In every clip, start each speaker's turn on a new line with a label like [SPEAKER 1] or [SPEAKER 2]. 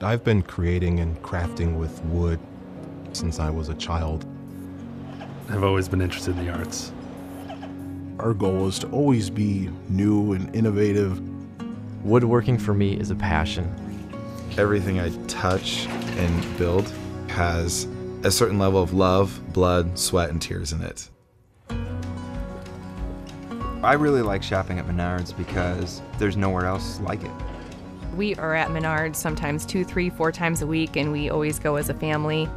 [SPEAKER 1] I've been creating and crafting with wood since I was a child.
[SPEAKER 2] I've always been interested in the arts.
[SPEAKER 3] Our goal is to always be new and innovative.
[SPEAKER 4] Woodworking for me is a passion.
[SPEAKER 5] Everything I touch and build has a certain level of love, blood, sweat, and tears in it.
[SPEAKER 6] I really like shopping at Menards because there's nowhere else like it.
[SPEAKER 7] We are at Menards sometimes 2, 3, 4 times a week, and we always go as a family.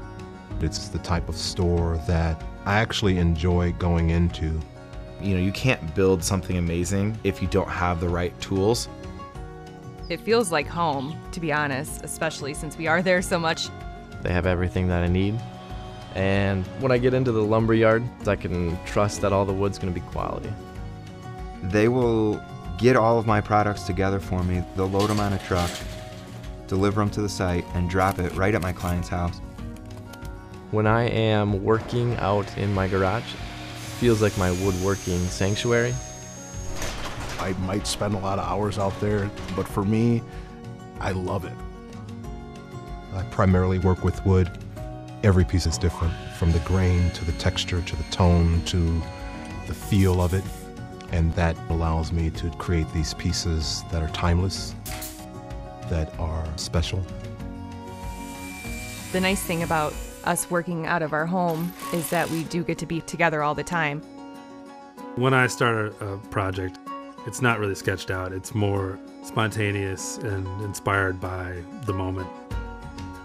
[SPEAKER 1] It's the type of store that I actually enjoy going into.
[SPEAKER 5] You know, you can't build something amazing if you don't have the right tools.
[SPEAKER 7] It feels like home, to be honest, especially since we are there so much.
[SPEAKER 4] They have everything that I need. And when I get into the lumber yard, I can trust that all the wood's going to be quality.
[SPEAKER 6] They will get all of my products together for me. They'll load them on a truck, deliver them to the site, and drop it right at my client's house.
[SPEAKER 4] When I am working out in my garage, it feels like my woodworking sanctuary.
[SPEAKER 3] I might spend a lot of hours out there, but for me, I love it.
[SPEAKER 1] I primarily work with wood. Every piece is different, from the grain to the texture to the tone to the feel of it. And that allows me to create these pieces that are timeless, that are special.
[SPEAKER 7] The nice thing about us working out of our home is that we do get to be together all the time.
[SPEAKER 2] When I start a project, it's not really sketched out. It's more spontaneous and inspired by the moment.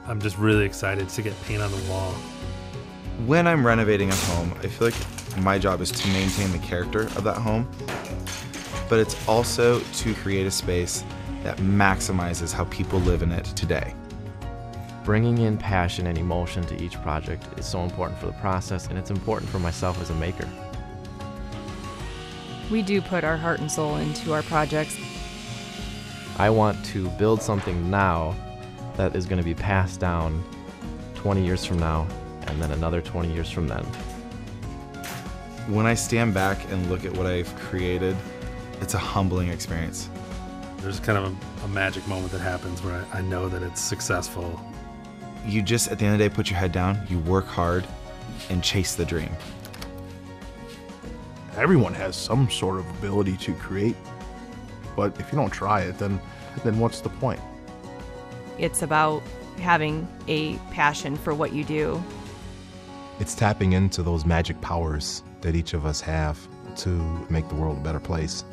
[SPEAKER 2] I'm just really excited to get paint on the wall.
[SPEAKER 5] When I'm renovating a home, I feel like my job is to maintain the character of that home, but it's also to create a space that maximizes how people live in it today.
[SPEAKER 4] Bringing in passion and emotion to each project is so important for the process, and it's important for myself as a maker.
[SPEAKER 7] We do put our heart and soul into our projects.
[SPEAKER 4] I want to build something now that is going to be passed down 20 years from now, and then another 20 years from then.
[SPEAKER 5] When I stand back and look at what I've created, it's a humbling experience.
[SPEAKER 2] There's kind of a magic moment that happens where I know that it's successful.
[SPEAKER 5] You just, at the end of the day, put your head down, you work hard, and chase the dream.
[SPEAKER 3] Everyone has some sort of ability to create, but if you don't try it, then what's the point?
[SPEAKER 7] It's about having a passion for what you do.
[SPEAKER 1] It's tapping into those magic powers that each of us have to make the world a better place.